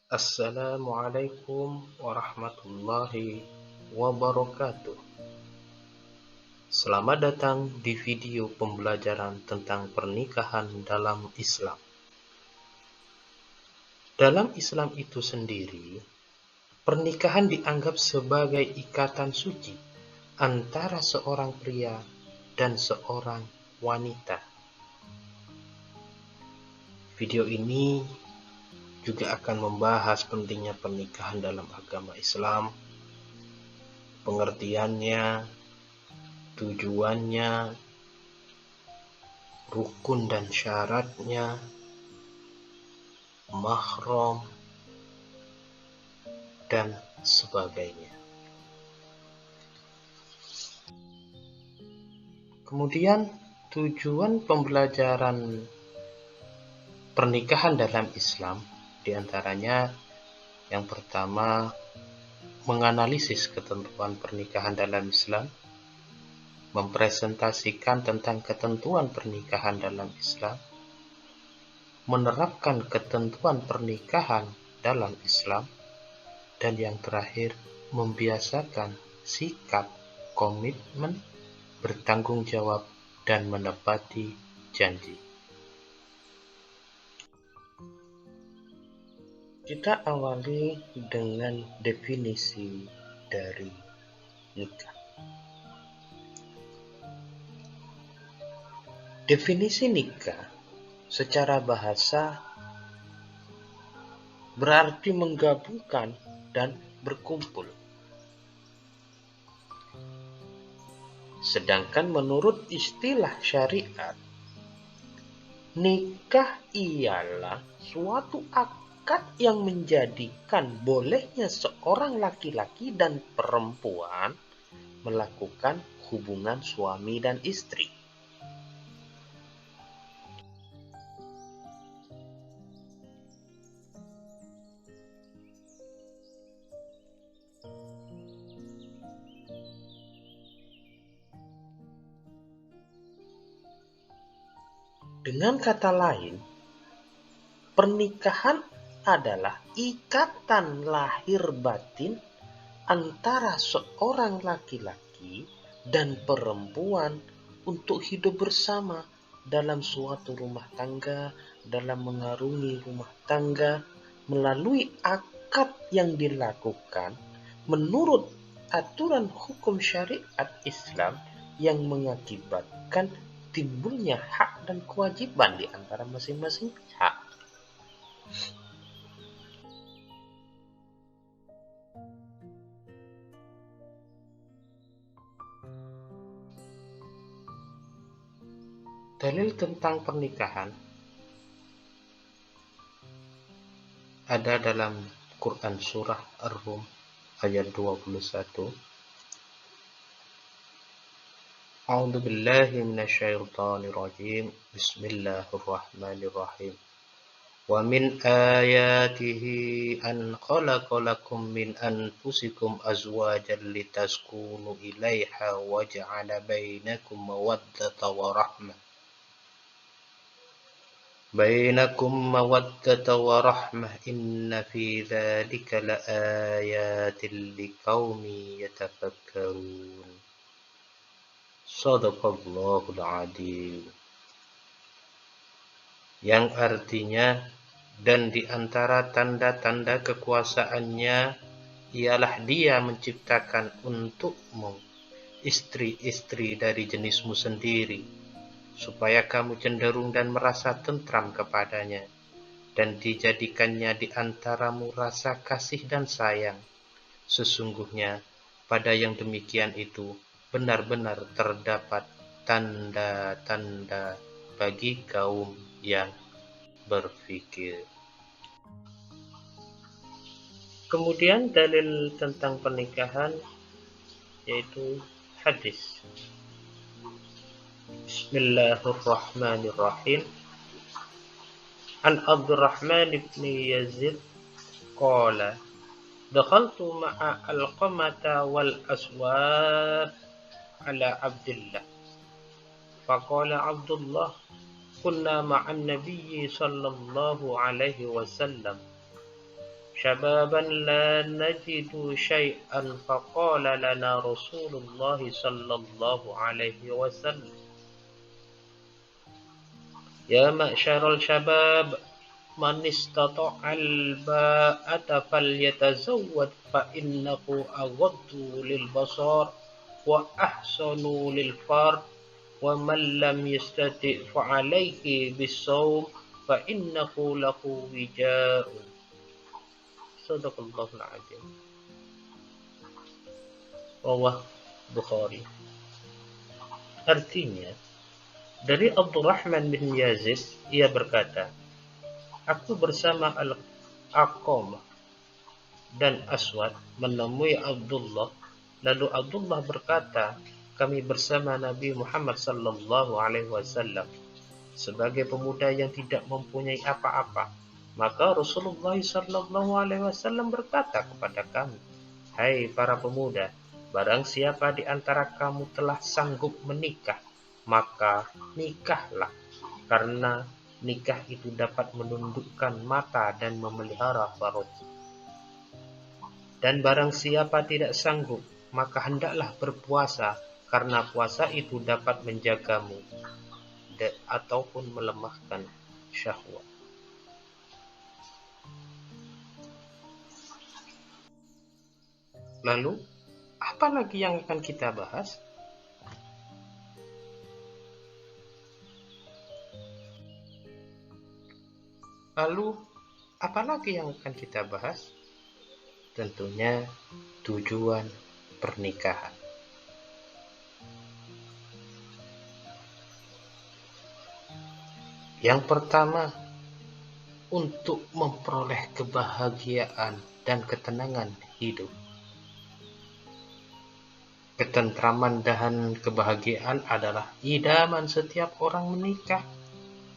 Assalamualaikum warahmatullahi wabarakatuh. Selamat datang di video pembelajaran tentang pernikahan dalam Islam. Dalam Islam itu sendiri, pernikahan dianggap sebagai ikatan suci antara seorang pria dan seorang wanita. Video ini juga akan membahas pentingnya pernikahan dalam agama Islam, pengertiannya, tujuannya, rukun dan syaratnya, mahram, dan sebagainya. Kemudian tujuan pembelajaran pernikahan dalam Islam diantaranya yang pertama menganalisis ketentuan pernikahan dalam Islam, mempresentasikan tentang ketentuan pernikahan dalam Islam, menerapkan ketentuan pernikahan dalam Islam, dan yang terakhir membiasakan sikap, komitmen, bertanggung jawab, dan menepati janji. Kita awali dengan definisi dari nikah. Definisi nikah secara bahasa berarti menggabungkan dan berkumpul. Sedangkan menurut istilah syariat, nikah ialah suatu akad yang menjadikan bolehnya seorang laki-laki dan perempuan melakukan hubungan suami dan istri. Dengan kata lain, pernikahan adalah ikatan lahir batin antara seorang laki-laki dan perempuan untuk hidup bersama dalam suatu rumah tangga, dalam mengarungi rumah tangga, melalui akad yang dilakukan menurut aturan hukum syariat Islam yang mengakibatkan timbulnya hak dan kewajiban di antara masing-masing pihak. Dalil tentang pernikahan ada dalam Quran surah Ar-Rum ayat 21. A'udzu billahi minasyaitonir rajim. Bismillahirrahmanirrahim. Wa min ayatihi an khalaqa lakum min anfusikum azwajan litaskunu ilaiha wa ja'ala bainakum mawaddatan wa rahmah. Inna fi dzalika laayatin liqaumin yatafakkarun. Shadaqallahul adzim. Yang artinya, dan di antara tanda-tanda kekuasaannya ialah Dia menciptakan untukmu istri-istri dari jenismu sendiri, supaya kamu cenderung dan merasa tentram kepadanya, dan dijadikannya di antaramu rasa kasih dan sayang. Sesungguhnya pada yang demikian itu benar-benar terdapat tanda-tanda bagi kaum yang berpikir. Kemudian dalil tentang pernikahan yaitu hadis. Bismillahirrahmanirrahim. An Abdurrahman ibn Yazid qala dakhaltu ma'a Alqamata wal Aswad ala Abdullah faqala Abdullah kunna ma'an nabiyyi sallallahu alaihi wasallam شبابا لا نجد شيئا فقال لنا رسول الله صلى الله عليه وسلم يا معشر الشباب من استطاع الباءة فليتزوج فإنه أغض للبصر وأحسن للفرج ومن لم يستطع فعليه بالصوم فإنه له وجاء. Sadaqallahul Azim. Rawah Bukhari. Artinya, dari Abdurrahman bin Yazid, ia berkata, aku bersama Al-Aqamah dan Aswad menemui Abdullah, lalu Abdullah berkata, kami bersama Nabi Muhammad sallallahu alaihi wasallam sebagai pemuda yang tidak mempunyai apa-apa. Maka Rasulullah sallallahu alaihi wasallam berkata kepada kami, hai para pemuda, barang siapa di antara kamu telah sanggup menikah, maka nikahlah, karena nikah itu dapat menundukkan mata dan memelihara farj. Dan barang siapa tidak sanggup, maka hendaklah berpuasa, karena puasa itu dapat menjagamu ataupun melemahkan syahwat. Lalu, apa lagi yang akan kita bahas? Tentunya tujuan pernikahan. Yang pertama, untuk memperoleh kebahagiaan dan ketenangan hidup. Ketentraman dan kebahagiaan adalah idaman setiap orang menikah,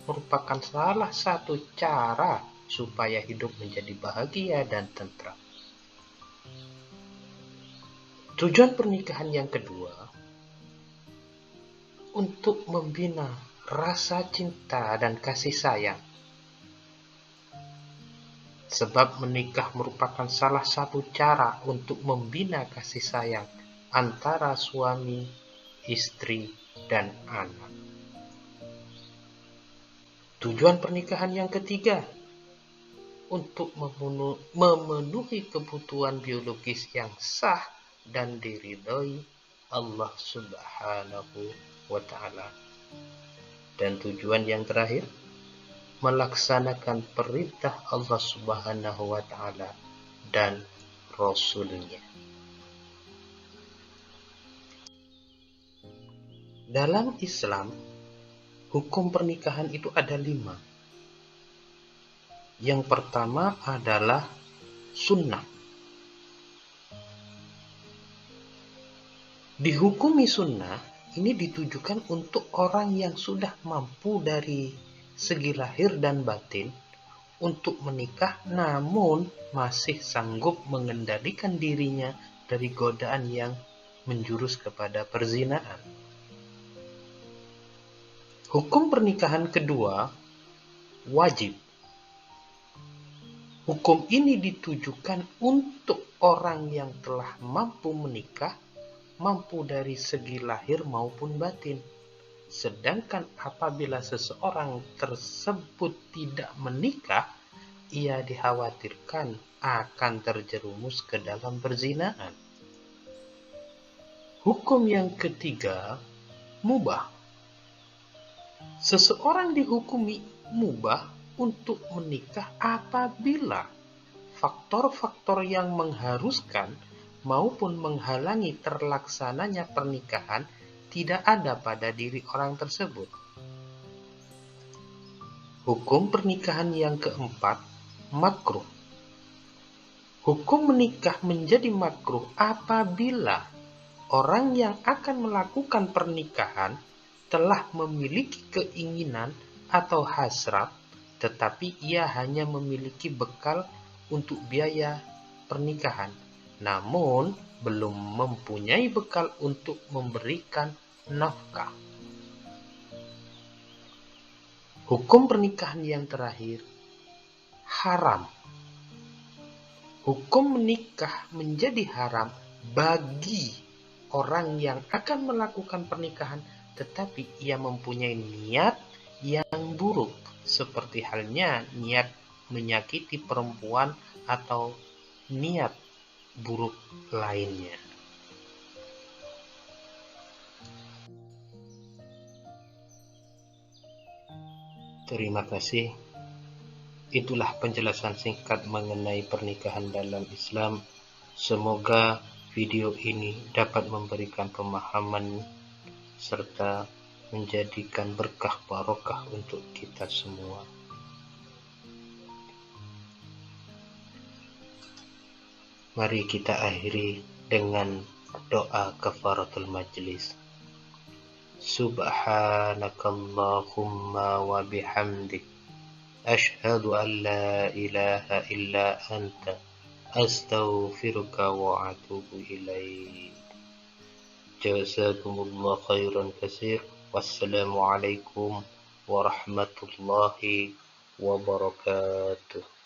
merupakan salah satu cara supaya hidup menjadi bahagia dan tentram. Tujuan pernikahan yang kedua, untuk membina rasa cinta dan kasih sayang. Sebab menikah merupakan salah satu cara untuk membina kasih sayang antara suami, istri, dan anak. Tujuan pernikahan yang ketiga, untuk memenuhi kebutuhan biologis yang sah dan diridhoi Allah Subhanahu wa Ta'ala. Dan tujuan yang terakhir, melaksanakan perintah Allah Subhanahu wa Ta'ala dan Rasul-Nya. Dalam Islam, hukum pernikahan itu ada 5. Yang pertama adalah sunnah. Dihukumi sunnah ini ditujukan untuk orang yang sudah mampu dari segi lahir dan batin untuk menikah, namun masih sanggup mengendalikan dirinya dari godaan yang menjurus kepada perzinaan. Hukum pernikahan kedua, wajib. Hukum ini ditujukan untuk orang yang telah mampu menikah, mampu dari segi lahir maupun batin. Sedangkan apabila seseorang tersebut tidak menikah, ia dikhawatirkan akan terjerumus ke dalam perzinaan. Hukum yang ketiga, mubah. Seseorang dihukumi mubah untuk menikah apabila faktor-faktor yang mengharuskan maupun menghalangi terlaksananya pernikahan tidak ada pada diri orang tersebut. Hukum pernikahan yang keempat, makruh. Hukum menikah menjadi makruh apabila orang yang akan melakukan pernikahan telah memiliki keinginan atau hasrat, tetapi ia hanya memiliki bekal untuk biaya pernikahan, namun belum mempunyai bekal untuk memberikan nafkah. Hukum pernikahan yang terakhir, haram. Hukum menikah menjadi haram bagi orang yang akan melakukan pernikahan tetapi ia mempunyai niat yang buruk, seperti halnya niat menyakiti perempuan atau niat buruk lainnya. Terima kasih. Itulah penjelasan singkat mengenai pernikahan dalam Islam. Semoga video ini dapat memberikan pemahaman serta menjadikan berkah barokah untuk kita semua. Mari kita akhiri dengan doa kafaratul majlis. Subhanakallahumma wa bihamdik, asyhadu an la ilaha illa anta, astaghfiruka wa atubu ilaik. Jazakumullah khairan katsir. Wassalamualaikum warahmatullahi wabarakatuh.